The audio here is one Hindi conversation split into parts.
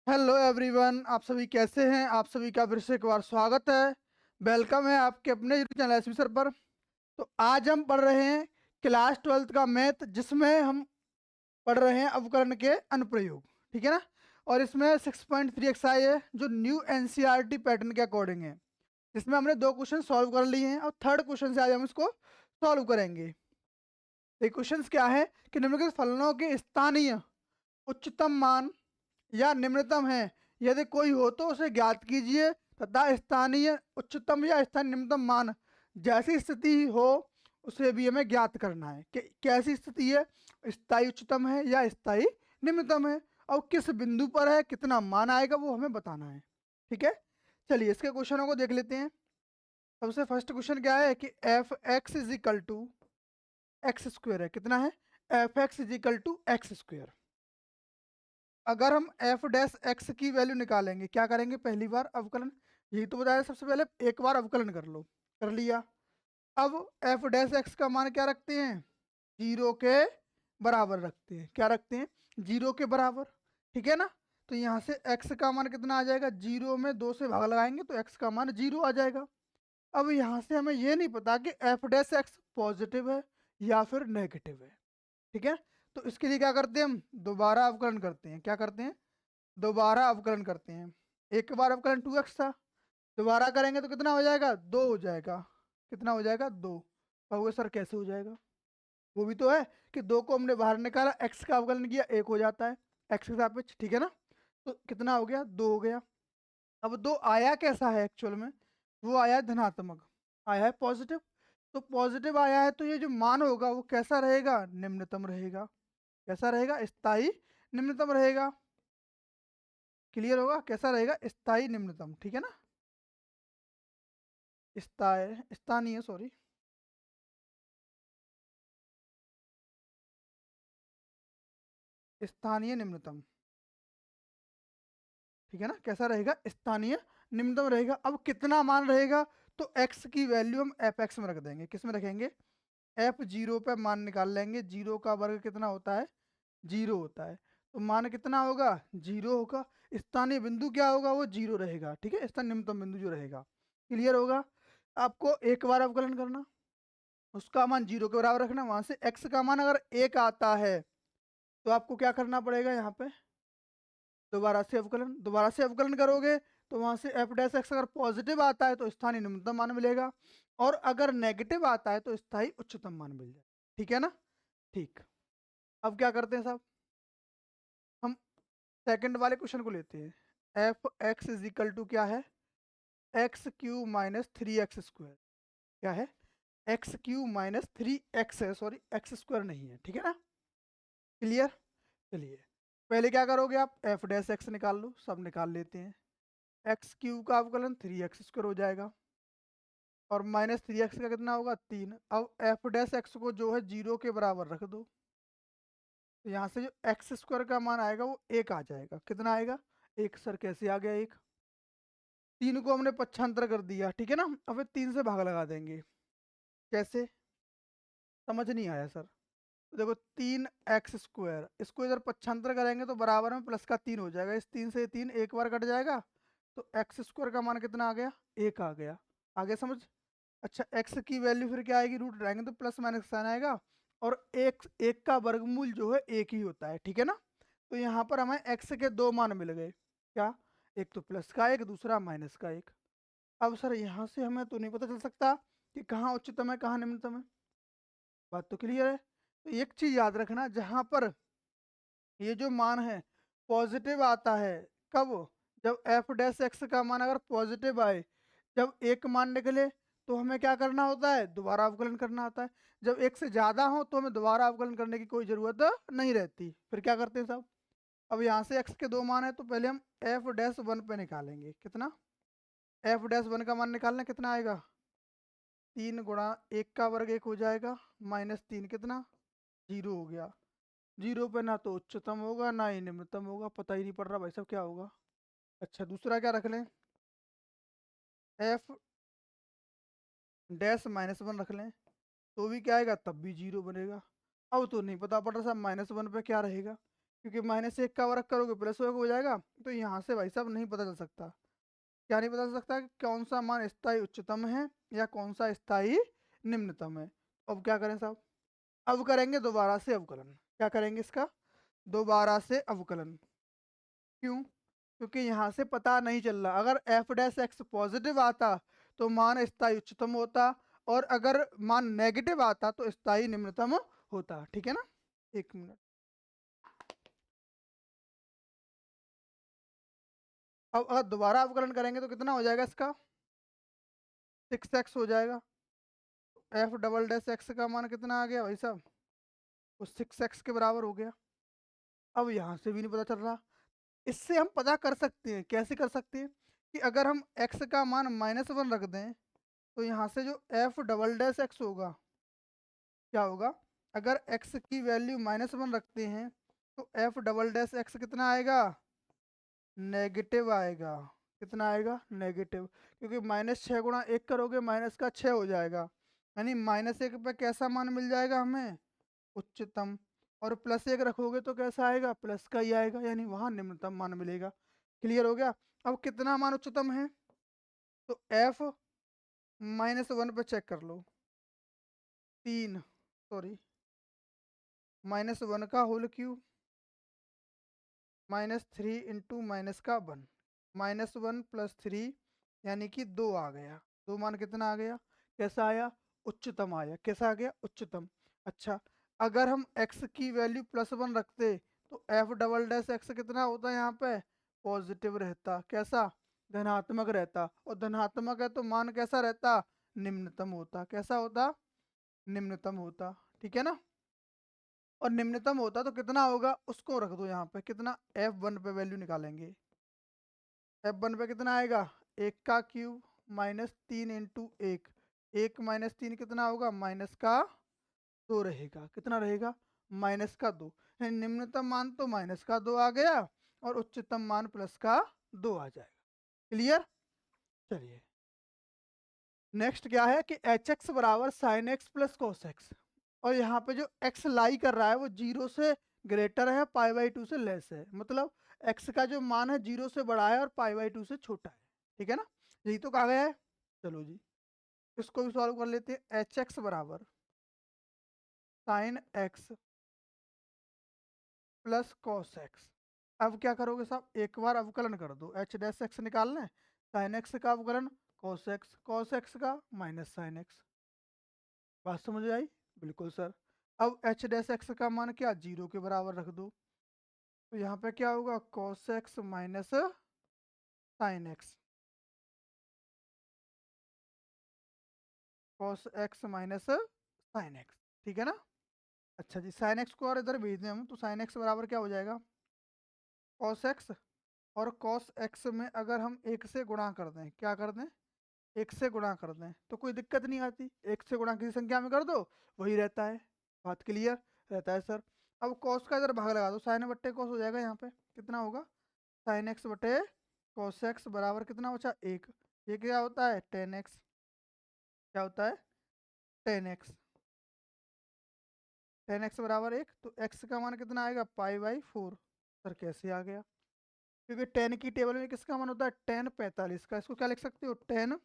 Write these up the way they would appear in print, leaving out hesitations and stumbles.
हेलो एवरीवन, आप सभी कैसे हैं? आप सभी का फिर से एक बार स्वागत है। वेलकम है आपके अपने यूट्यूब चैनल एसवी सर पर। तो आज हम पढ़ रहे हैं क्लास 12th का मैथ, जिसमें हम पढ़ रहे हैं अवकलन के अनुप्रयोग। ठीक है ना? और इसमें 6.3 एक्सरसाइज है जो न्यू एनसीईआरटी पैटर्न के अकॉर्डिंग है, जिसमें हमने 2 क्वेश्चन सॉल्व कर लिए हैं और थर्ड क्वेश्चन से आज हम इसको सॉल्व करेंगे। ये क्वेश्चन क्या है कि निम्नलिखित फलनों के स्थानीय उच्चतम मान या निम्नतम है, यदि कोई हो तो उसे ज्ञात कीजिए तथा स्थानीय उच्चतम या स्थानीय निम्नतम मान जैसी स्थिति हो उसे भी हमें ज्ञात करना है कि कैसी स्थिति है, स्थायी उच्चतम है या स्थायी निम्नतम है, और किस बिंदु पर है, कितना मान आएगा वो हमें बताना है। ठीक है, चलिए इसके क्वेश्चनों को देख लेते हैं। सबसे फर्स्ट क्वेश्चन क्या है कि f x is equal to x square है। कितना है? F x is equal to x square. अगर हम एफ डैश एक्स की वैल्यू निकालेंगे, क्या करेंगे? पहली बार अवकलन, यही तो बताया सबसे पहले, एक बार अवकलन कर लो। कर लिया। अब एफ डैश एक्स का मान क्या रखते हैं? 0 के बराबर रखते हैं। क्या रखते हैं? 0 के बराबर। ठीक है ना? तो यहाँ से एक्स का मान कितना आ जाएगा? 0 में 2 से भाग लगाएंगे तो एक्स का मान 0 आ जाएगा। अब यहाँ से हमें ये नहीं पता कि एफ डैश एक्स पॉजिटिव है या फिर नेगेटिव है। ठीक है, तो इसके लिए क्या करते हैं? हम दोबारा अवकलन करते हैं। क्या करते हैं? दोबारा अवकलन करते हैं। एक बार अवकलन 2x था, दोबारा करेंगे तो कितना हो जाएगा? 2 हो जाएगा। कितना हो जाएगा? 2। कहोगे सर कैसे हो जाएगा? वो भी तो है कि 2 को हमने बाहर निकाला, x का अवकलन किया, 1 हो जाता है x के सापेक्ष। ठीक है ना? तो कितना हो गया? 2 हो गया। अब 2 आया कैसा है एक्चुअल में? वो आया है धनात्मक, आया है पॉजिटिव। तो पॉजिटिव आया है तो ये जो मान होगा वो कैसा रहेगा? निम्नतम रहेगा। कैसा रहेगा? स्थायी निम्नतम रहेगा। क्लियर होगा? कैसा रहेगा? स्थायी निम्नतम। ठीक है ना? स्थानीय, सॉरी, स्थानीय निम्नतम। ठीक है ना? कैसा रहेगा? स्थानीय निम्नतम रहेगा। अब कितना मान रहेगा? तो x की वैल्यू हम एफ एक्स में रख देंगे। किस में रखेंगे? एफ 0 पे मान निकाल लेंगे। 0 का वर्ग कितना होता है? 0 होता है। तो मान कितना होगा? 0 होगा। स्थानीय बिंदु क्या होगा? वो 0 रहेगा। ठीक है, स्थानीय निम्नतम बिंदु जो रहेगा। क्लियर होगा? आपको एक बार अवकलन करना, उसका मान 0 के बराबर रखना, वहां से x का मान अगर 1 आता है तो आपको क्या करना पड़ेगा? यहाँ पे दोबारा से अवकलन। दोबारा से अवकलन करोगे तो वहां से एफ डैश एक्स अगर पॉजिटिव आता है तो स्थानीय न्यूनतम मान मिलेगा, और अगर नेगेटिव आता है तो स्थायी उच्चतम मान मिल जाए। ठीक है ना? ठीक। अब क्या करते हैं साहब? हम सेकंड वाले क्वेश्चन को लेते हैं। F x is equal to क्या है? X cube minus 3x square. क्या है? एक्स क्यू माइनस 3x है, सॉरी एक्स स्क्वायर नहीं है। ठीक है ना? क्लियर? चलिए, पहले क्या करोगे आप? एफ डैश एक्स निकाल लो। सब निकाल लेते हैं। एक्स क्यू का अवकलन 3x स्क्वायर हो जाएगा, और माइनस 3x का कितना होगा? 3। अब एफ डैश एक्स को जो है 0 के बराबर रख दो, तो यहाँ से जो एक्स स्क्वायर का मान आएगा वो 1 आ जाएगा। कितना आएगा? 1। सर कैसे आ गया 1? 3 को हमने पक्षांतर कर दिया। ठीक है ना? अब 3 से भाग लगा देंगे। कैसे? समझ नहीं आया सर? तो देखो, 3x स्क्वायर, इसको इधर पक्षांतर करेंगे तो बराबर में प्लस का 3 हो जाएगा। इस 3 से 3 एक बार कट जाएगा, तो एक्स स्क्वायर का मान कितना आ गया? 1 आ गया। आगे समझ? अच्छा, x की वैल्यू फिर क्या आएगी? रूट रहेंगे तो प्लस माइनस का साइन आएगा, और एक का वर्गमूल जो है 1 ही होता है। ठीक है ना? तो यहाँ पर हमें x के 2 मान मिल गए। क्या? एक तो प्लस का 1, दूसरा माइनस का 1। अब सर यहाँ से हमें तो नहीं पता चल सकता कि कहाँ उच्चतम है कहाँ निम्नतम है। बात तो क्लियर है? तो एक चीज याद रखना, जहां पर ये जो मान है पॉजिटिव आता है, कब? जब एफ डैश एक्स का मान अगर पॉजिटिव आए, जब एक मान निकले तो हमें क्या करना होता है? दोबारा अवकलन करना होता है। जब एक से ज्यादा हो तो हमें दोबारा अवकलन करने की कोई जरूरत नहीं रहती। फिर क्या करते हैं साहब? अब यहाँ से एक्स के 2 मान है तो पहले हम एफ डैश वन पे निकालेंगे। कितना? एफ डैश वन का मान निकालना, कितना आएगा? 3 गुणा 1 का वर्ग 1 हो जाएगा, माइनस 3 कितना? 0 हो गया। 0 पे ना तो उच्चतम होगा ना ही निम्नतम होगा, पता ही नहीं पड़ रहा भाई साहब क्या होगा। अच्छा, दूसरा क्या रख लें? एफ डैश माइनस वन रख लें, तो भी क्या आएगा? तब भी 0 बनेगा। अब तो नहीं पता पड़ रहा साहब माइनस वन पे क्या रहेगा, क्योंकि -1 का वर्ग करोगे प्लस हो जाएगा। तो यहाँ से भाई साहब नहीं पता चल सकता, क्या नहीं पता चल सकता कि कौन सा मान स्थायी उच्चतम है या कौन सा स्थायी निम्नतम है। अब क्या करें साहब, अब करेंगे दोबारा से अवकलन। क्या करेंगे इसका, दोबारा से अवकलन। क्यों, क्योंकि यहाँ से पता नहीं चल रहा। अगर एफ डैश एक्स पॉजिटिव आता तो मान स्थायी उच्चतम होता, और अगर मान नेगेटिव आता तो स्थायी निम्नतम होता। ठीक है ना, 1 मिनट। अब अगर दोबारा अवकलन करेंगे तो कितना हो जाएगा इसका, 6x हो जाएगा। एफ डबल डैश एक्स का मान कितना आ गया भाई साहब, वो 6x के बराबर हो गया। अब यहाँ से भी नहीं पता चल रहा। इससे हम पता कर सकते हैं, कैसे कर सकते हैं कि अगर हम x का मान -1 रख दें तो यहाँ से जो एफ डबल डैश एक्स होगा क्या होगा, अगर x की वैल्यू -1 रखते हैं तो एफ डबल डैश एक्स कितना आएगा, नेगेटिव आएगा। कितना आएगा, नेगेटिव। क्योंकि -6 गुणा 1 करोगे माइनस का 6 हो जाएगा, यानी -1 पे कैसा मान मिल जाएगा हमें, उच्चतम। और +1 रखोगे तो कैसा आएगा, प्लस का ही आएगा, यानी वहाँ निम्नतम मान मिलेगा। क्लियर हो गया। अब कितना मान उच्चतम है, तो एफ -1 पे चेक कर लो, 3 सॉरी -1 का होल क्यूब -3 इंटू माइनस का 1, -1 + 3 यानी कि 2 आ गया। 2 मान कितना आ गया, कैसा आया, उच्चतम आया। कैसा आ गया, उच्चतम। अच्छा, अगर हम x की वैल्यू +1 रखते तो एफ डबल डैश एक्स कितना होता यहाँ पे, पॉजिटिव रहता। कैसा, धनात्मक रहता। और धनात्मक है तो मान कैसा रहता, निम्नतम होता। कैसा होता, निम्नतम होता। ठीक है ना। और निम्नतम होता तो कितना होगा, उसको रख दो यहाँ पे। कितना, F1 पे वैल्यू निकालेंगे। F1 पे कितना आएगा, 1 का क्यूब -3 इंटू 1, 1 - 3 कितना होगा, -2 रहेगा। कितना रहेगा, -2। निम्नतम मान तो -2 आ गया और उच्चतम मान +2 आ जाएगा। क्लियर। चलिए नेक्स्ट क्या है कि एच एक्स बराबर sine x plus cos x, और यहाँ पे जो x लाई कर रहा है वो 0 से ग्रेटर है, π/2 से लेस है। मतलब x का जो मान है 0 से बड़ा है और π/2 से छोटा है। ठीक है ना, यही तो कहा गया है। चलो जी इसको भी सॉल्व कर लेते हैं। एच एक्स बराबर sine x plus cos x. अब क्या करोगे साहब, एक बार अवकलन कर दो। एच डैश एक्स निकालना है, साइन एक्स का अवकलन कॉस एक्स का माइनस साइन एक्स। बात समझ आई, बिल्कुल सर। अब एच डैश एक्स का मान क्या, 0 के बराबर रख दो। तो यहाँ पे क्या होगा, cos x minus sine x, cos x minus sine x. ठीक है ना। अच्छा जी, साइन एक्स को और इधर भेज दें हम, तो साइन एक्स बराबर क्या हो जाएगा, कॉस एक्स। और कॉस एक्स में अगर हम 1 से गुणा कर दें, क्या कर दें, 1 से गुणा कर दें तो कोई दिक्कत नहीं आती। 1 से गुणा किसी संख्या में कर दो वही रहता है। बात क्लियर रहता है सर। अब कॉस का इधर भाग लगा दो, साइन बट्टे कॉस हो जाएगा। यहाँ पे कितना होगा, साइन एक्स बटे कॉस एक्स बराबर कितना बचा, 1। ये क्या होता है, 10x। क्या होता है, 10x। 10x बराबर 1, तो x का मान कितना आएगा, π/4। सर कैसे आ गया, क्योंकि 10 की टेबल में किसका मान होता है, 10 45 का। इसको क्या लिख सकते हो, 10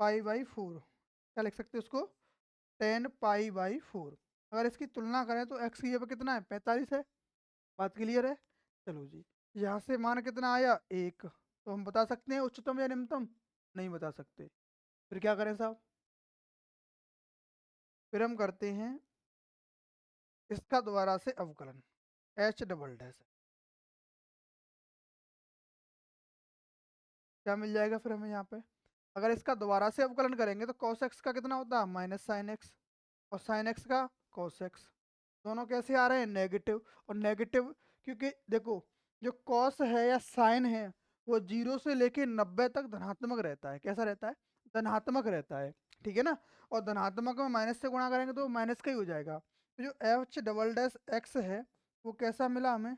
π/4। क्या लिख सकते हो उसको, 10 π/4। अगर इसकी तुलना करें तो x की जगह कितना है, 45 है। बात क्लियर है। चलो जी, यहाँ से मान कितना आया, 1। तो हम बता सकते हैं उच्चतम या निम्नतम, नहीं बता सकते। फिर क्या करें साहब, फिर हम करते हैं इसका दोबारा से अवकलन। एच डबल डैश क्या मिल जाएगा फिर हमें यहाँ पे, अगर इसका दोबारा से अवकलन करेंगे तो कॉस एक्स का कितना होता है, माइनस साइन एक्स, और साइन एक्स का कॉस एक्स। दोनों कैसे आ रहे हैं, नेगेटिव। और नेगेटिव क्योंकि देखो जो कॉस है या साइन है वो 0 से लेके 90 तक धनात्मक रहता है। कैसा रहता है, धनात्मक रहता है। ठीक है ना। और धनात्मक में माइनस से गुणा करेंगे तो माइनस का ही हो जाएगा। तो जो एच डबल डैश एक्स है वो कैसा मिला हमें,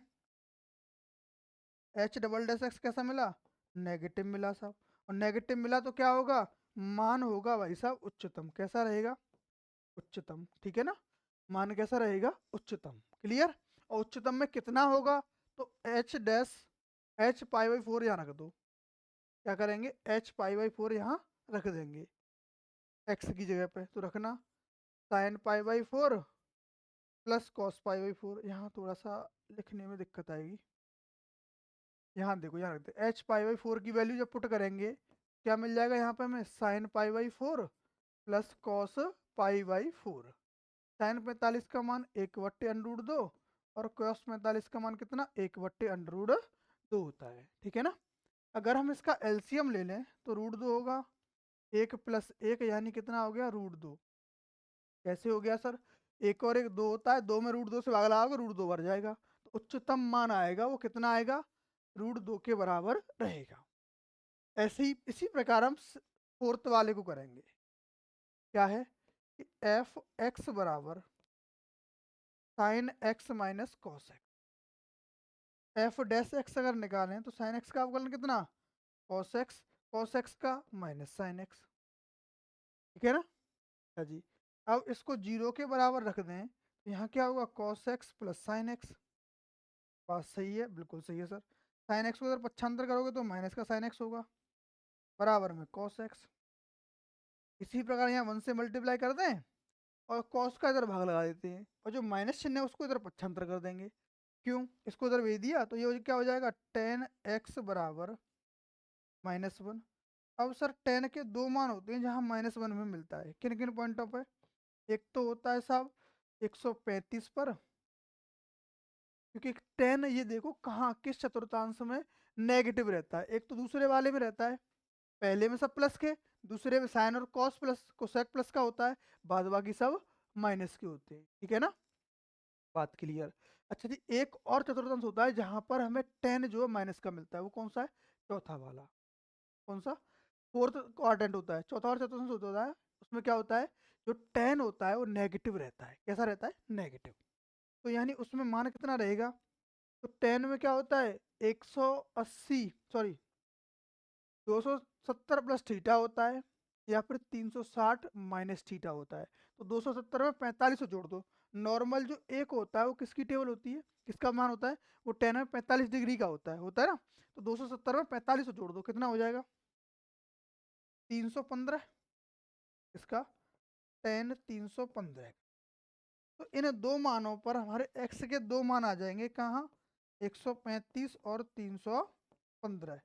एच डबल डैश एक्स कैसा मिला, नेगेटिव मिला साहब। और नेगेटिव मिला तो क्या होगा, मान होगा भाई साहब उच्चतम। कैसा रहेगा, उच्चतम। ठीक है ना, मान कैसा रहेगा, उच्चतम। क्लियर। और उच्चतम में कितना होगा, तो H dash H pi by 4 यहाँ रख दो। क्या करेंगे, एच पाई बाई 4 यहाँ रख देंगे एक्स की जगह पे, तो रखना sign pi by 4 plus cos pi by 4। यहाँ थोड़ा सा लिखने में दिक्कत आएगी, यहाँ देखो, यहाँ रखते एच पाई बाई 4 की वैल्यू जब पुट करेंगे क्या मिल जाएगा यहाँ पे हमें, sine pi by 4 plus cos pi by 4। Sine 45 का मान 1/√2 और कॉस 45 का मान कितना, 1/√2 होता है, ठीक है ना। अगर हम इसका एलसीएम ले लें तो √2 होगा, 1 + 1 यानी कितना हो गया, √2। कैसे हो गया सर, 1 और 1 2 होता है, 2 में √2 से भाग लगाओगे √2 भर जाएगा, तो उच्चतम मान आएगा वो कितना आएगा, √2 के बराबर रहेगा। ऐसे ही इसी प्रकार हम फोर्थ वाले को करेंगे। क्या है कि एफ एक्स बराबर sine x minus cos x. F dash x अगर निकालें तो साइन एक्स का अवकलन कितना, कॉस एक्स का माइनस साइन एक्स, ठीक है ना। अच्छा जी, अब इसको 0 के बराबर रख दें तो यहाँ क्या होगा, cos x plus sine x. बात सही है, बिल्कुल सही है सर। साइन एक्स को अगर पक्षांतर करोगे तो माइनस का साइन एक्स होगा, बराबर में कॉस एक्स। इसी प्रकार यहाँ 1 से मल्टीप्लाई कर दें और कॉस का इधर भाग लगा देते हैं, और जो माइनस चिन्ह है उसको इधर पक्षांतर कर देंगे। क्यों, इसको इधर भेज दिया तो ये क्या हो जाएगा, टेन एक्स बराबर -1। अब सर टेन के दो मान होते हैं जहाँ -1 में मिलता है, किन किन पॉइंटों पे, एक तो होता है साहब 135 पर, क्योंकि टेन ये देखो कहाँ किस चतुर्थांश में नेगेटिव रहता है, एक तो दूसरे वाले में रहता है, पहले में सब प्लस के, दूसरे में साइन और कॉस प्लस कोसेक प्लस का होता है, बाद बाकी सब माइनस के होते हैं, ठीक है ना, बात क्लियर। अच्छा जी, एक और चतुर्थांश होता है जहां पर हमें टेन जो है माइनस का मिलता है, वो कौन सा है, चौथा वाला। कौन सा, फोर्थ क्वाड्रेंट होता है, चौथा और चतुर्थांश होता है, उसमें क्या होता है, जो टेन होता है वो नेगेटिव रहता है, कैसा रहता है, नेगेटिव। तो यानी उसमें मान कितना रहेगा, तो टेन में क्या होता है 180 सॉरी 270 प्लस थीटा होता है, या फिर 360 माइनस थीटा होता है। तो 270 में 45 जोड़ दो। नॉर्मल जो एक होता है वो किसकी टेबल होती है, किसका मान होता है, वो टेन में 45 डिग्री का होता है ना। तो 270 में 45 जोड़ दो, कितना हो जाएगा 315, इसका टेन 315। तो इन दो मानों पर हमारे x के दो मान आ जाएंगे, कहाँ 135 और 315।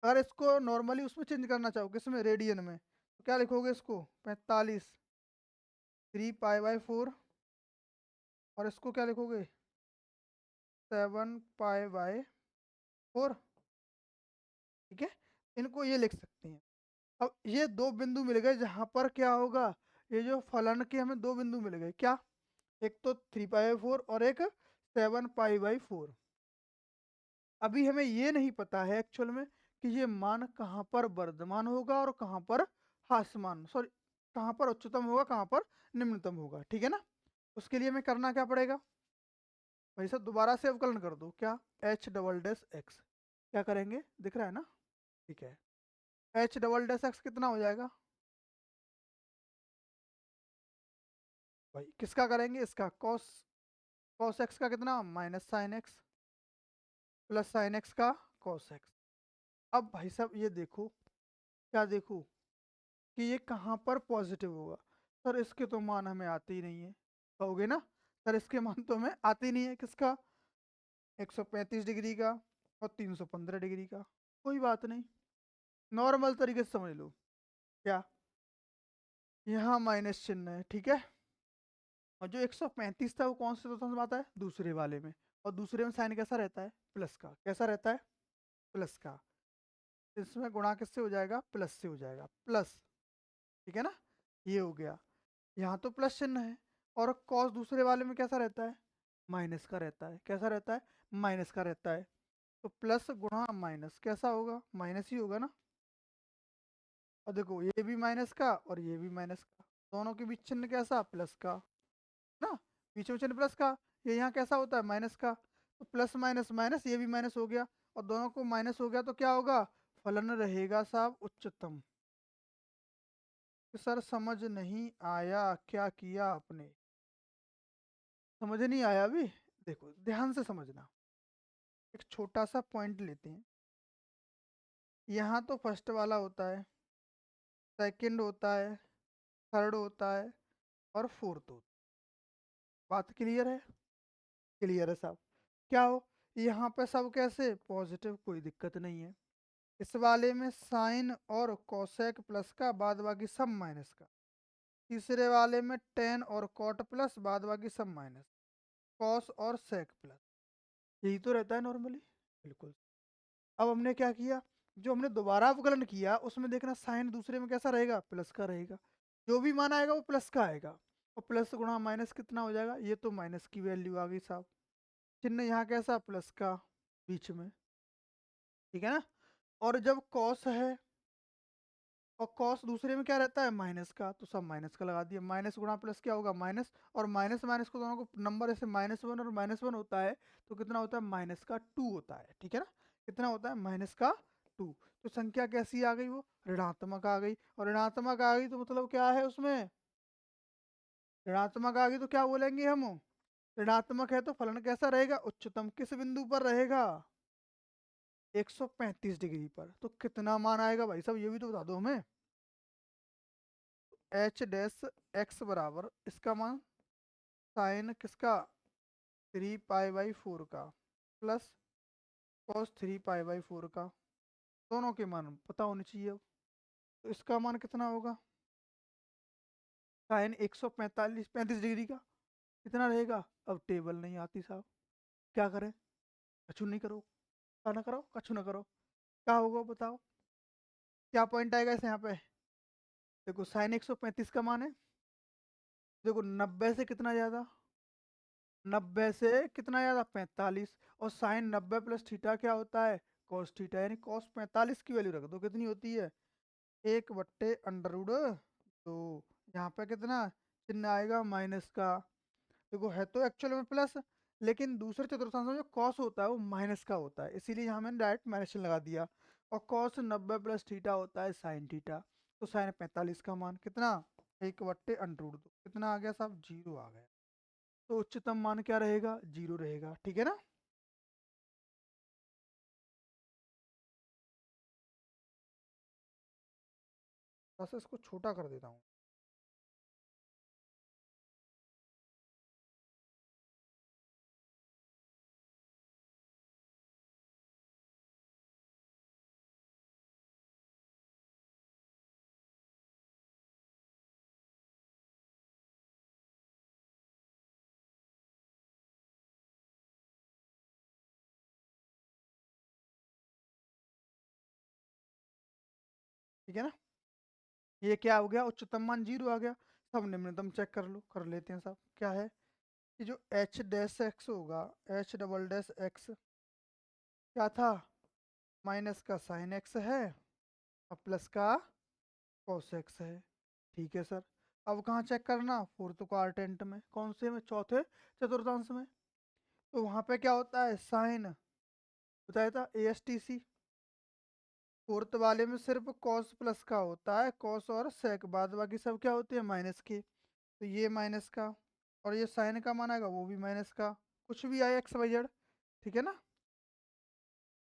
अगर इसको नॉर्मली उसमें चेंज करना चाहो, किसमें, रेडियन में, तो क्या लिखोगे इसको 45 3 पाई/4, और इसको क्या लिखोगे 7 पाई/4, ठीक है। इनको ये लिख सकते हैं। अब ये दो बिंदु मिल गए जहां पर क्या होगा, ये जो फलन के हमें दो बिंदु मिल गए, क्या, एक तो 3 पाई/4 और एक 7 पाई/4। अभी हमें ये नहीं पता है एक्चुअल में कि ये मान कहाँ पर वर्धमान होगा और कहाँ पर ह्रासमान, सॉरी कहाँ पर उच्चतम होगा कहाँ पर निम्नतम होगा, ठीक है ना। उसके लिए हमें करना क्या पड़ेगा, भाई साहब दोबारा से अवकलन कर दो, क्या एच डबल डैश एक्स, क्या करेंगे, दिख रहा है ना, ठीक है। एच डबल डैश एक्स कितना हो जाएगा, भाई किसका करेंगे, इसका कॉस, कॉस एक्स का कितना minus sine x plus sine x का कॉस एक्स। अब भाई साहब ये देखो, क्या देखो कि ये कहाँ पर पॉजिटिव होगा, सर इसके तो मान हमें आते ही नहीं है, कहोगे ना, सर इसके मान तो हमें आते ही नहीं है, किसका 135 डिग्री का और 315 डिग्री का। कोई बात नहीं, नॉर्मल तरीके से समझ लो, क्या यहाँ माइनस चिन्ह है, ठीक है। और जो 135 था वो कौन से चतुर्थांश में आता है, दूसरे वाले में, और दूसरे में साइन कैसा रहता है, प्लस का, कैसा रहता है, प्लस का। इसमें गुणा किससे हो जाएगा, प्लस से हो जाएगा, प्लस, ठीक है ना, ये हो गया। यहाँ तो प्लस चिन्ह है, और कॉस दूसरे वाले में कैसा रहता है, माइनस का रहता है, कैसा रहता है, माइनस का रहता है। तो प्लस गुणा माइनस कैसा होगा, माइनस ही होगा ना। और देखो ये भी माइनस का और ये भी माइनस का, दोनों के बीच चिन्ह कैसा, प्लस का ना, बीच में चिन्ह प्लस का, ये यहाँ कैसा होता है, माइनस का। तो प्लस माइनस माइनस, ये भी माइनस हो गया, और दोनों को माइनस हो गया तो क्या होगा, फलन रहेगा साहब उच्चतम। तो सर समझ नहीं आया, क्या किया आपने, समझ नहीं आया अभी, देखो ध्यान से समझना, एक छोटा सा पॉइंट लेते हैं। यहाँ तो फर्स्ट वाला होता है, सेकंड होता है, थर्ड होता है और फोर्थ होता है। बात क्लियर है? क्लियर है साहब? क्या हो, यहाँ पे सब कैसे पॉजिटिव, कोई दिक्कत नहीं है। इस वाले में साइन और कोसेक प्लस का बाद बाकी सब माइनस का। तीसरे वाले में टेन और कॉट प्लस बाद बाकी सब माइनस, कॉस और सेक प्लस। यही तो रहता है नॉर्मली। बिल्कुल। अब हमने क्या किया, जो हमने दोबारा अवकलन किया उसमें देखना साइन दूसरे में कैसा रहेगा, प्लस का रहेगा। जो भी मान आएगा वो प्लस का आएगा, और प्लस गुणा माइनस कितना हो जाएगा, ये तो माइनस की वैल्यू आ गई साहब। चिन्ह यहाँ कैसा, प्लस का बीच में, ठीक है ना। और जब कॉस है और कॉस दूसरे में क्या रहता है, माइनस का, तो सब माइनस का लगा दिया। माइनस गुणा प्लस क्या होगा, माइनस, और माइनस माइनस को दोनों को नंबर ऐसे -1 और -1 होता है, तो कितना होता है, -2 होता है, ठीक है ना। कितना होता है, -2। तो संख्या कैसी आ गई, वो ऋणात्मक आ गई, और ऋणात्मक आ गई तो मतलब क्या है उसमें, ऋणात्मक आ गई तो क्या बोलेंगे हम, ऋणात्मक है तो फलन कैसा रहेगा, उच्चतम किस बिंदु पर रहेगा, 135 डिग्री पर। तो कितना मान आएगा भाई साहब, ये भी तो बता दो हमें। एच डैश एक्स बराबर इसका मान साइन किसका, 3π/4 का प्लस कॉस 3π/4 का, दोनों के मान पता होने चाहिए। अब तो इसका मान कितना होगा, साइन 145 डिग्री का कितना रहेगा। अब टेबल नहीं आती साहब, क्या करें, कछु नहीं करो, क्या ना करो, कछु ना करो, क्या होगा बताओ, क्या पॉइंट आएगा इस यहाँ पे। देखो साइन 135 का मान है, देखो 90 से कितना ज़्यादा, 90 से कितना ज़्यादा, 45, और साइन 90 प्लस थीटा क्या होता है, कॉस थीटा, यानी कॉस 45 की वैल्यू रख दो, कितनी होती है, 1/√2। यहाँ पे कितना चिन्ह आएगा, माइनस का। देखो है तो एक्चुअल में प्लस, लेकिन दूसरे चतुर्थांश में जो कॉस होता है वो माइनस का होता है, इसीलिए यहाँ मैंने डायरेक्ट माइनस लगा दिया। और कॉस 90 प्लस थीटा होता है साइन थीटा, तो साइन 45 का मान कितना, 1/√2, कितना आ गया साहब, 0 आ गया। तो उच्चतम मान क्या रहेगा, 0 रहेगा, ठीक है ना। बस इसको छोटा कर देता हूँ। ठीक है ना, ये क्या हो गया, उच्चतम मान 0 आ गया। सब निम्नतम चेक कर लो, कर लेते हैं साहब, क्या है कि जो एच डैश एक्स होगा, एच डबल डैश एक्स क्या था, माइनस का साइन एक्स है और प्लस का कॉस एक्स है, ठीक है सर। अब कहाँ चेक करना, फोर्थ क्वाड्रेंट में, कौन से में, चौथे चतुर्थांश में। तो वहाँ पे क्या होता है, साइन बताया था ASTC, फोर्थ वाले में सिर्फ कॉस प्लस का होता है, कॉस और सेक, बाद बाकी सब क्या होते हैं, माइनस के। तो ये माइनस का, और ये साइन का मान आएगा वो भी माइनस का, कुछ भी आए XYZ, ठीक है ना।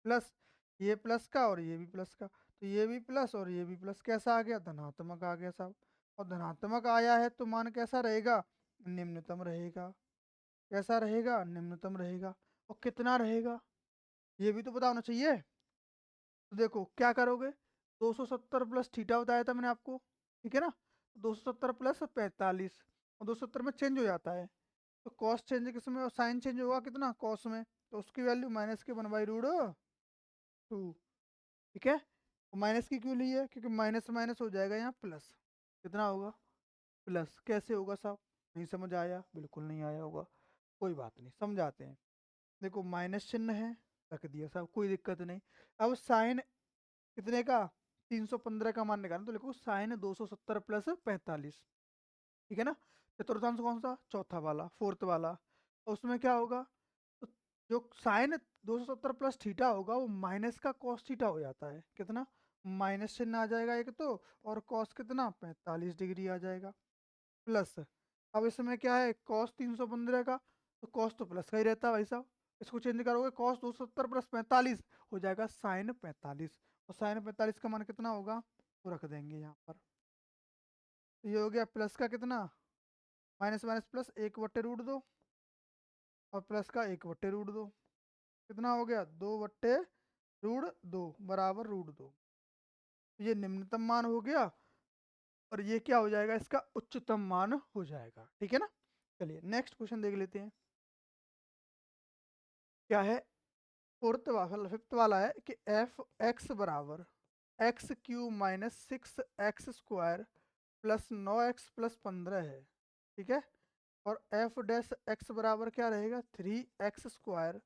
प्लस ये प्लस का और ये भी प्लस का, तो ये भी प्लस और ये भी प्लस, कैसा आ गया, धनात्मक आ गया साहब। और धनात्मक आया है तो मान कैसा रहेगा, निम्नतम रहेगा। कैसा रहेगा, निम्नतम रहेगा। और कितना रहेगा, ये भी तो पता होना चाहिए। तो देखो क्या करोगे, 270 प्लस थीटा बताया था मैंने आपको, ठीक है ना। 270 प्लस 45, और 270 में चेंज हो जाता है, तो कॉस चेंज किसमें, और साइन चेंज होगा कितना, कॉस में, तो उसकी वैल्यू -1/√2। ठीक है, माइनस की क्यों ली है, क्योंकि माइनस माइनस हो जाएगा यहाँ प्लस, कितना होगा, प्लस। कैसे होगा साहब, नहीं समझ आया, बिल्कुल नहीं आया होगा, कोई बात नहीं, समझाते हैं। देखो माइनस चिन्ह है, रख दिया साहब, कोई दिक्कत नहीं। अब साइन कितने का, 315 का मान निकालना, तो लिखो साइन 270 प्लस 45, ठीक है ना। चतुर्थांश कौन सा, चौथा वाला, फोर्थ वाला। और उसमें क्या होगा, तो जो साइन 270 प्लस थीटा होगा वो माइनस का कॉस थीटा हो जाता है, कितना, माइनस चिन्ह आ जाएगा एक तो, और कॉस कितना 45 डिग्री आ जाएगा, प्लस। अब इसमें क्या है, कॉस 315 का, तो कॉस तो प्लस का ही रहता है भाई साहब। इसको चेंज करोगे कॉस 270 प्लस 45 हो जाएगा साइन 45, और साइन 45 का मान कितना होगा वो रख देंगे यहाँ पर। तो ये हो गया प्लस का कितना, माइनस माइनस प्लस 1/√2, और प्लस का 1/√2, कितना हो गया 2/√2 बराबर √2। ये निम्नतम मान हो गया, और ये क्या हो जाएगा इसका उच्चतम मान हो जाएगा। ठीक है ना। चलिए नेक्स्ट क्वेश्चन देख लेते हैं क्या है। फिफ्थ वाला है कि एफ एक्स बराबर x³ minus 6x² plus 9x+15 है। ठीक है। और एफ डैश एक्स बराबर क्या रहेगा 3x²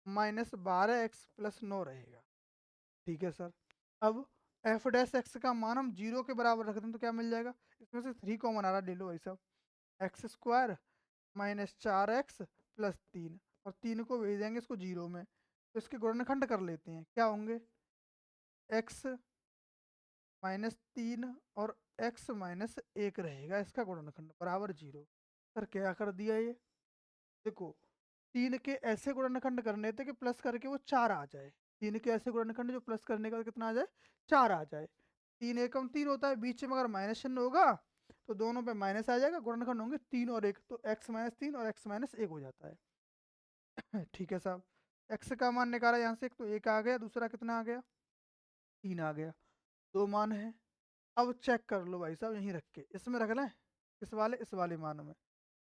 माइनस 12x+9 रहेगा। ठीक है सर। अब एफ डैश एक्स का मान हम 0 के बराबर रख दें तो क्या मिल जाएगा, इसमें से 3 कॉमन आ रहा, ले लो भाई साहब। x² माइनस 4x+3, और 3 को भेज देंगे इसको 0 में, तो इसके गुणनखंड कर लेते हैं, क्या होंगे x माइनस 3 और x माइनस 1 रहेगा इसका गुणनखंड बराबर 0। सर क्या कर दिया ये, देखो 3 के ऐसे गुणनखंड करने थे कि प्लस करके वो 4 आ जाए। 3 के ऐसे गुणनखंड जो प्लस करने का कितना आ जाए 4 आ जाए। 3 एकम 3 होता है, बीच में अगर माइनस चिन्ह होगा तो दोनों पे माइनस आ जाएगा, गुणनखंड होंगे 3 और 1, तो x माइनस 3 और x माइनस 1 हो जाता है। ठीक है साहब। x का मान निकाला यहाँ से, एक तो 1 आ गया, दूसरा कितना आ गया 3 आ गया, दो मान है। अब चेक कर लो भाई साहब, यहीं रख के इसमें रख लें, इस वाले मान में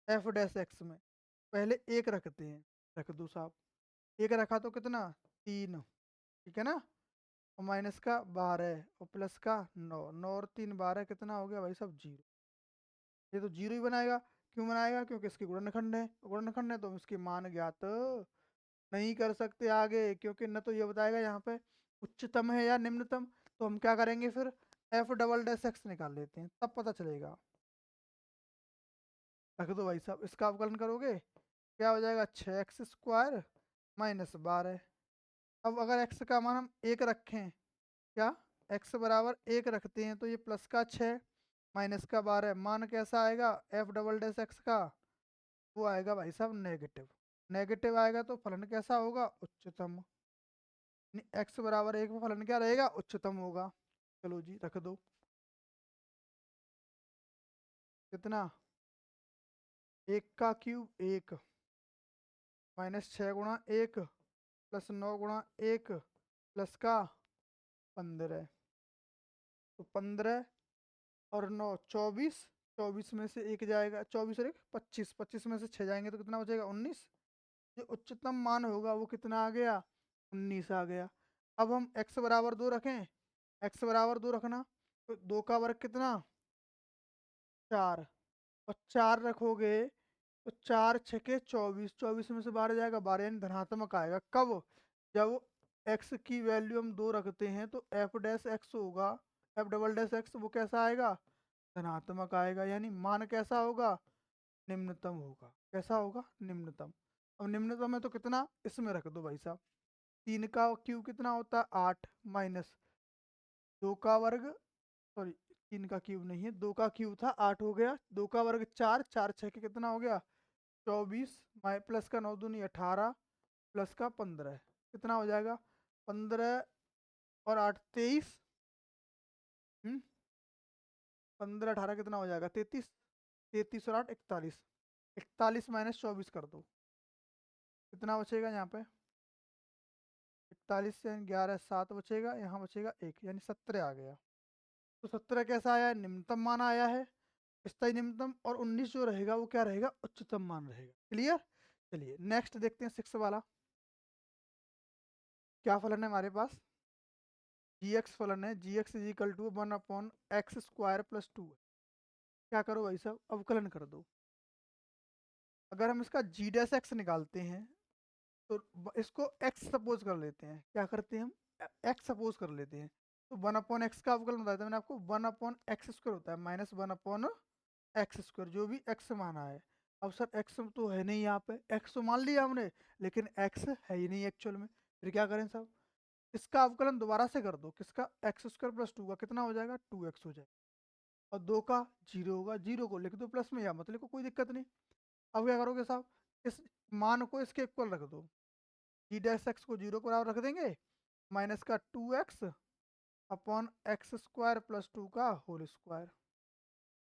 एफ डैश एक्स में पहले 1 रखते हैं, रख दो साहब। 1 रखा तो कितना 3, ठीक है ना, और माइनस का 12 और प्लस का 9, 9 और 3 12, कितना हो गया भाई साहब 0। ये तो 0 ही बनाएगा, क्यों बनाएगा, क्योंकि इसके गुणनखंड है, गुणनखंड है तो हम इसके मान ज्ञात नहीं कर सकते आगे, क्योंकि न तो ये बताएगा यहाँ पे उच्चतम है या निम्नतम। तो हम क्या करेंगे फिर एफ डबल डैश एक्स निकाल लेते हैं, तब पता चलेगा। रख दो भाई साहब, इसका अवकलन करोगे क्या हो जाएगा 6x² माइनस 12। अब अगर x का मान हम 1 रखें, क्या x बराबर 1 रखते हैं, तो ये प्लस का 6 माइनस का 12 मान कैसा आएगा एफ डबल डैश एक्स का, वो आएगा भाई साहब नेगेटिव। नेगेटिव आएगा तो फलन कैसा होगा उच्चतम, एक्स बराबर 1 में फलन क्या रहेगा उच्चतम होगा। चलो जी रख दो, कितना 1 का क्यूब 1 माइनस 6 × 1 प्लस 9 × 1 प्लस का 15, तो 15 और 9 24, 24 में से 1 जाएगा, 24 और 1 25, 25 में से 6 जाएंगे तो कितना बचेगा 19। जो उच्चतम मान होगा वो कितना आ गया 19 आ गया। अब हम x बराबर 2 रखें, x बराबर 2 रखना, तो 2 का वर्ग कितना 4, और 4 रखोगे तो 4 छके 24, 24 में से 12 जाएगा 12, यानी धनात्मक आएगा। कब, जब x की वैल्यू हम 2 रखते हैं तो एफ डैश एक्स होगा, एफ डबल डैश एक्स वो कैसा आएगा धनात्मक आएगा, यानी मान कैसा होगा निम्नतम होगा। कैसा होगा निम्नतम। अब निम्नतम है तो कितना इसमें रख दो भाई साहब, 3 का क्यूब कितना होता है 8 माइनस 2 का वर्ग, सॉरी 3 का क्यूब नहीं है, 2 का क्यूब था 8 हो गया, 2 का वर्ग 4, 4 6 के कितना हो गया 24, माइ प्लस का 9 दूनी 18 प्लस का 15, कितना हो जाएगा 15 और 8 23, 15 18 कितना हो जाएगा 33, 33 और 8 41, 41 माइनस 24 कर दो, कितना बचेगा यहाँ पे 41 से 11 7 बचेगा, यहाँ बचेगा 1, यानी 17 आ गया। तो 17 कैसा आया निम्नतम मान आया है, स्थायी निम्नतम, और 19 जो रहेगा वो क्या रहेगा उच्चतम मान रहेगा। क्लियर। चलिए नेक्स्ट देखते हैं 6 वाला, क्या फलन है हमारे पास जी एक्स फलन है, g x is equal to 1/x² plus 2। क्या करो भाई साहब अवकलन कर दो। अगर हम इसका जी डैश एक्स निकालते हैं तो इसको एक्स सपोज कर लेते हैं, क्या करते हैं हम एक्स सपोज कर लेते हैं, तो 1/x का अवकलन बताया था मैंने आपको, 1/x² होता है माइनस 1/x², जो भी x माना है। अब सर x तो है नहीं यहाँ पे, x तो मान लिया हमने लेकिन x है ही नहीं एक्चुअल में, फिर क्या करें साहब इसका अवकलन दोबारा से कर दो, किसका x² प्लस 2 का कितना हो जाएगा 2x हो जाएगा, और 2 का 0 होगा, 0 को लिख दो प्लस में या मत लिखो कोई दिक्कत नहीं। अब क्या करोगे साहब इस मान को इसके इक्वल रख दो, जी डैश एक्स को 0 के बराबर रख देंगे, माइनस का 2x upon x square plus 2 का होल स्क्वायर।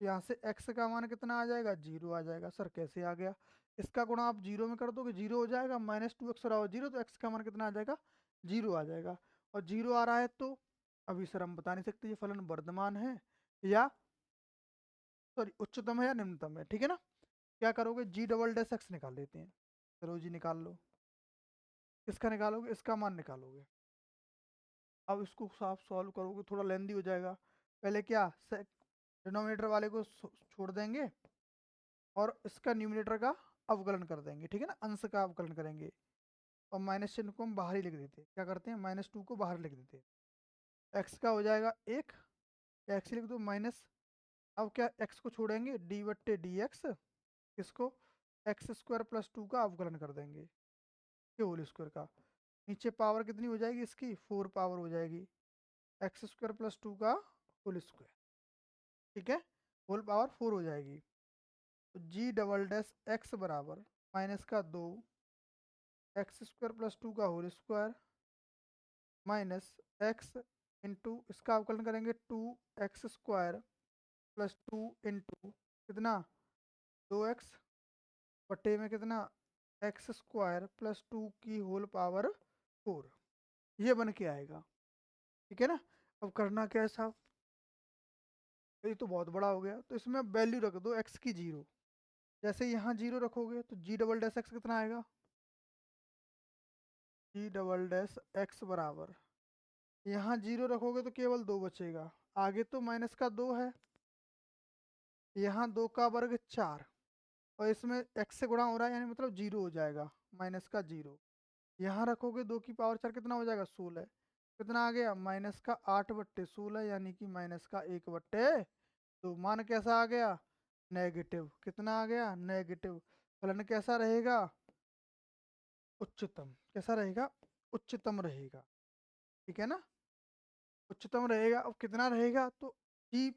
यहाँ से x का मान कितना आ जाएगा, 0 आ जाएगा। सर कैसे आ गया, इसका गुणा आप 0 में कर दोगे 0 हो जाएगा, माइनस 2x बराबर 0, तो x का मान कितना आ जाएगा, 0 आ जाएगा। और 0 आ रहा है तो अभी सर हम बता नहीं सकते ये फलन वर्धमान है या सॉरी उच्चतम है या निम्नतम है, ठीक है ना। क्या करोगे, जी डबल डैश एक्स निकाल लेते हैं। चलो जी निकाल लो, किसका निकालोगे, इसका मान निकालोगे। अब इसको आप सॉल्व करोगे, थोड़ा लेंदी हो जाएगा। पहले क्या डिनोमिनेटर वाले को छोड़ देंगे और इसका न्यूमिनेटर का अवकलन कर देंगे, ठीक है ना, अंश का अवकलन करेंगे। और माइनस चिन्ह को हम बाहर ही लिख देते हैं, क्या करते हैं -2 को बाहर लिख देते हैं। एक्स का हो जाएगा 1, एक्स लिख दो माइनस, अब क्या एक्स को छोड़ेंगे, डी बट्टे डी एक्स, इसको एक्स स्क्वायर प्लस 2 का अवकलन कर देंगे, ये होल स्क्वायर का। नीचे पावर कितनी हो जाएगी इसकी, 4 पावर हो जाएगी, एक्स स्क्वायर प्लस 2 का होल स्क्वायर, ठीक है, होल पावर 4 हो जाएगी। तो जी डबल डैश एक्स बराबर माइनस का 2 एक्स स्क्वायर प्लस 2 का whole square minus x into इसका अवकलन करेंगे 2x स्क्वायर प्लस 2 इंटू कितना 2x बटे में कितना एक्स स्क्वायर प्लस 2 की होल पावर 4, ये बन के आएगा, ठीक है ना। अब करना क्या है साहब, ये तो बहुत बड़ा हो गया, तो इसमें वैल्यू रख दो x की 0। जैसे यहाँ 0 रखोगे तो जी डबल डैश एक्स कितना आएगा, जी डबल डैश एक्स बराबर, यहाँ 0 रखोगे तो केवल 2 बचेगा, आगे तो माइनस का 2 है, यहाँ 2 का वर्ग 4, और इसमें x से गुणा हो रहा है यानी मतलब 0 हो जाएगा, माइनस का 0। यहाँ रखोगे 2 की पावर 4 कितना हो जाएगा 16, कितना आ गया माइनस का 8/16 यानी कि माइनस का 1/, तो मान कैसा आ गया, नेगेटिव, कितना आ गया नेगेटिव। फलन कैसा रहेगा, उच्चतम, कैसा रहेगा, उच्चतम रहेगा, ठीक है ना, उच्चतम रहेगा। अब कितना रहेगा, तो जी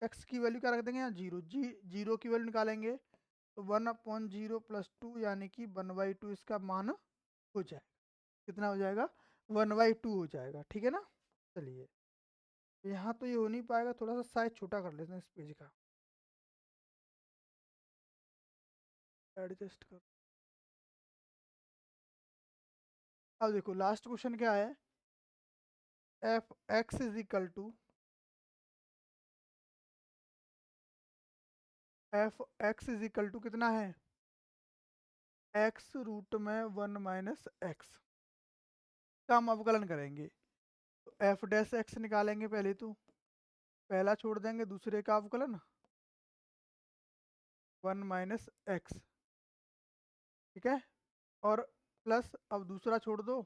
एक्स की वैल्यू क्या रख देंगे यहाँ 0, जी 0 की वैल्यू निकालेंगे तो 1/0 प्लस 2 यानी कि 1/2 इसका मान हो जाएगा, कितना हो जाएगा 1/2 हो जाएगा, ठीक है ना। चलिए यहाँ तो ये हो नहीं पाएगा, थोड़ा सा साइज छोटा कर लेते हैं इस पेज का, एडजस्ट कर। अब देखो लास्ट क्वेश्चन क्या है, f x is equal to f x is equal to कितना है, एक्स रूट में 1 माइनस एक्स का हम अवकलन करेंगे। तो एफ डैश एक्स निकालेंगे पहले, तो पहला छोड़ देंगे दूसरे का अवकलन 1 माइनस एक्स, ठीक है, और प्लस अब दूसरा छोड़ दो,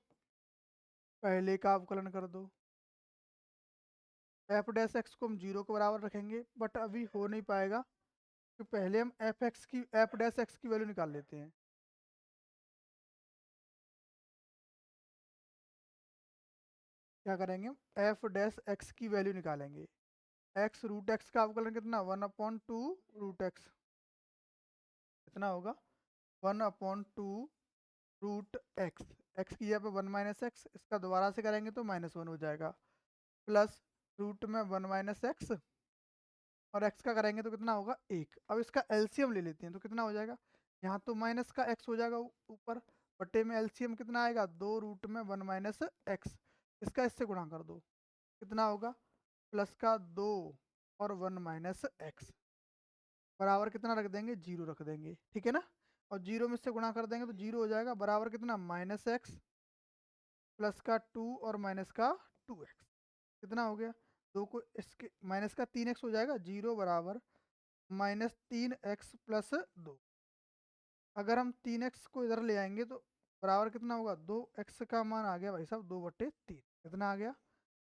पहले का अवकलन कर दो। एफ डैश एक्स को हम 0 के बराबर रखेंगे, बट अभी हो नहीं पाएगा, तो पहले हम एफ डैश एक्स की वैल्यू निकाल लेते हैं। क्या करेंगे हम, एफ डैश एक्स की वैल्यू निकालेंगे, एक्स रूट एक्स का अवकलन कितना 1/2 रूट एक्स, कितना होगा 1/2 रूट एक्स, एक्स की जगह पे 1 माइनस एक्स, इसका दोबारा से करेंगे तो -1 हो जाएगा, प्लस रूट में 1 माइनस एक्स और एक्स का करेंगे तो कितना होगा 1। अब इसका एलसीएम ले लेते हैं तो कितना हो जाएगा, यहाँ तो माइनस का एक्स हो जाएगा ऊपर, बट्टे में एलसीएम कितना आएगा 2 रूट में 1 माइनस एक्स, इसका इससे गुणा कर दो, कितना होगा प्लस का 2 और 1 माइनस एक्स बराबर कितना रख देंगे 0 रख देंगे, ठीक है ना। और 0 में से गुणा कर देंगे तो 0 हो जाएगा, बराबर कितना -x प्लस का 2 और माइनस का 2x, कितना हो गया, दो को इसके माइनस का 3x हो जाएगा, 0 बराबर -3x प्लस 2। अगर हम 3x को इधर ले आएंगे तो बराबर कितना होगा 2x का मान आ गया भाई साहब 2/3, कितना आ गया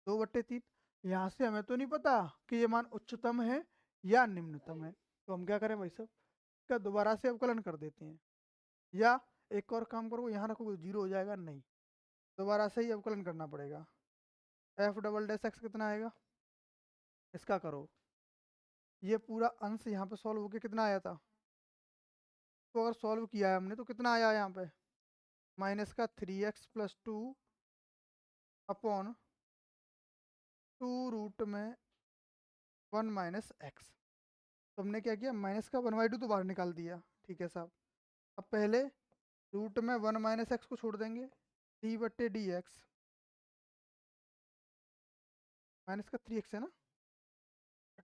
2/3। यहाँ से हमें तो नहीं पता कि ये मान उच्चतम है या निम्नतम है, तो हम क्या करें भाई साहब, इसका दोबारा से अवकलन कर देते हैं, या एक और काम करो यहाँ रखोगे 0 हो जाएगा, नहीं दोबारा से ही अवकलन करना पड़ेगा। एफ डबल डैश एक्स कितना आएगा, इसका करो, ये पूरा अंश यहाँ पे सॉल्व होके कितना आया था तो अगर सॉल्व किया है हमने तो कितना आया यहाँ पे, माइनस का 3x प्लस 2 अपॉन 2 रूट में 1 माइनस एक्स। तो हमने क्या किया, माइनस का 1/2 तो बाहर निकाल दिया, ठीक है साहब। अब पहले रूट में 1 माइनस एक्स को छोड़ देंगे, डी बट्टे डी एक्स, माइनस का 3x है ना,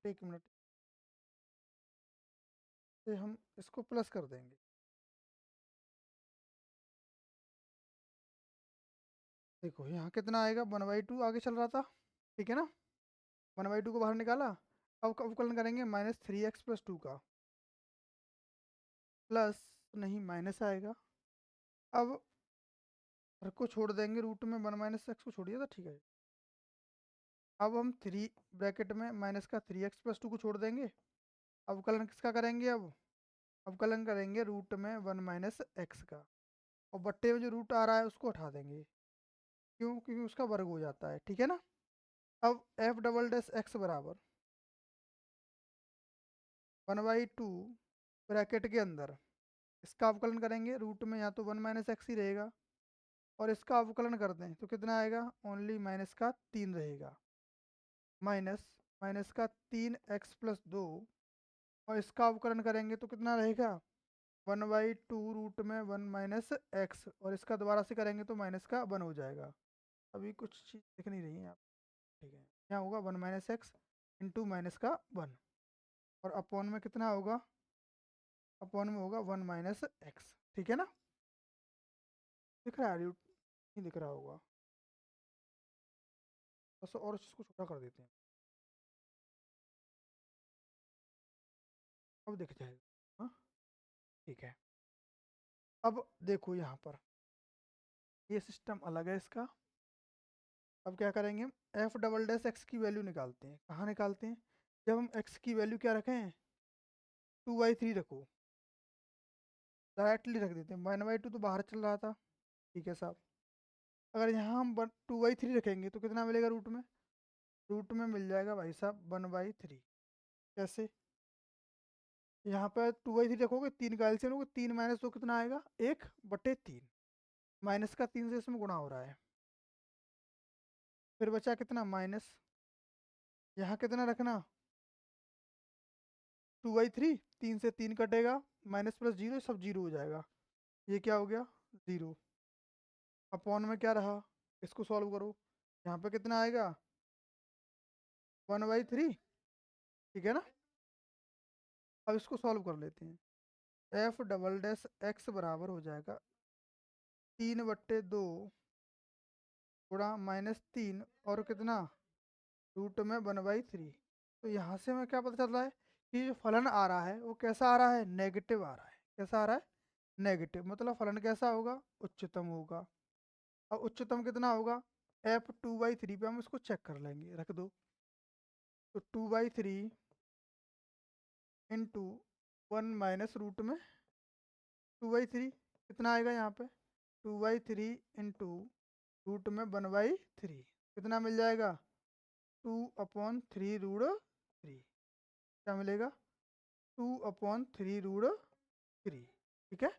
एक मिनट से हम इसको प्लस कर देंगे। देखो यहाँ कितना आएगा, 1/2 आगे चल रहा था, ठीक है ना, 1/2 को बाहर निकाला। अब अवकलन करेंगे -3x प्लस 2 का, प्लस नहीं माइनस आएगा। अब हर को छोड़ देंगे, रूट में 1 माइनस एक्स को छोड़िए तो ठीक है। अब हम 3 ब्रैकेट में माइनस का 3x प्लस 2 को छोड़ देंगे। अवकलन किसका करेंगे, अब अवकलन करेंगे रूट में 1 माइनस एक्स का, और बट्टे में जो रूट आ रहा है उसको हटा देंगे, क्यों, क्योंकि उसका वर्ग हो जाता है, ठीक है ना। अब एफ डबल डैश एक्स बराबर 1/2 ब्रैकेट के अंदर इसका अवकलन करेंगे, रूट में या तो 1 माइनस एक्स ही रहेगा, और इसका अवकलन कर दें तो कितना आएगा, ओनली माइनस का 3 रहेगा, माइनस माइनस का 3x प्लस 2, और इसका अवकलन करेंगे तो कितना रहेगा, 1/2 रूट में 1 माइनस एक्स, और इसका दोबारा से करेंगे तो माइनस का 1 हो जाएगा। अभी कुछ चीज़ दिख नहीं रही है आप, ठीक है। यहाँ होगा 1 माइनस एक्स इंटू माइनस का 1, और अपॉन में कितना होगा, अपॉन में होगा 1 माइनस एक्स, ठीक है ना। दिख रहा है, नहीं दिख रहा होगा, बस और इसको छोटा कर देते हैं, अब दिख जाएगा। हाँ ठीक है। अब देखो यहाँ पर ये सिस्टम अलग है इसका। अब क्या करेंगे, एफ डबल डैश एक्स की वैल्यू निकालते हैं। कहाँ निकालते हैं, जब हम एक्स की वैल्यू क्या रखें, 2/3 रखो, डायरेक्टली रख देते हैं। 1/2 तो बाहर चल रहा था, ठीक है साहब। अगर यहाँ हम 2/3 रखेंगे तो कितना मिलेगा रूट में, रूट में मिल जाएगा भाई साहब 1/3। कैसे, यहाँ पर 2/3 रखोगे, 3 का एलसीएम लोगे, 3 माइनस 2 कितना आएगा, 1/3, माइनस का 3 से इसमें गुणा हो रहा है, फिर बचा कितना माइनस, यहाँ कितना रखना 2/3, 3 से 3 कटेगा, माइनस प्लस जीरो सब जीरो हो जाएगा, ये क्या हो गया 0, अपॉन में क्या रहा, इसको सॉल्व करो, यहाँ पे कितना आएगा 1/3, ठीक है ना। अब इसको सॉल्व कर लेते हैं, एफ डबल डैश एक्स बराबर हो जाएगा 3/2 गुणा -3 और कितना रूट में 1/3। तो यहाँ से हमें क्या पता चल रहा है कि जो फलन आ रहा है वो कैसा आ रहा है, नेगेटिव आ रहा है। कैसा आ रहा है, नेगेटिव, मतलब फलन कैसा होगा, उच्चतम होगा। अब उच्चतम कितना होगा, एफ 2/3 पे हम इसको चेक कर लेंगे, रख दो। तो 2/3 इंटू 1 माइनस रूट में 2/3 कितना आएगा यहाँ पे, 2/3 इंटू रूट में 1/3 कितना मिल जाएगा, 2/3 रूट 3, क्या मिलेगा 2/3 रूट 3, ठीक है।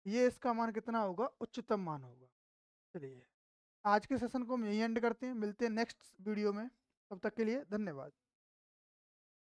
ये इसका मान कितना होगा, उच्चतम मान होगा। चलिए आज के सेशन को हम यहीं एंड करते हैं, मिलते हैं नेक्स्ट वीडियो में, तब तक के लिए धन्यवाद।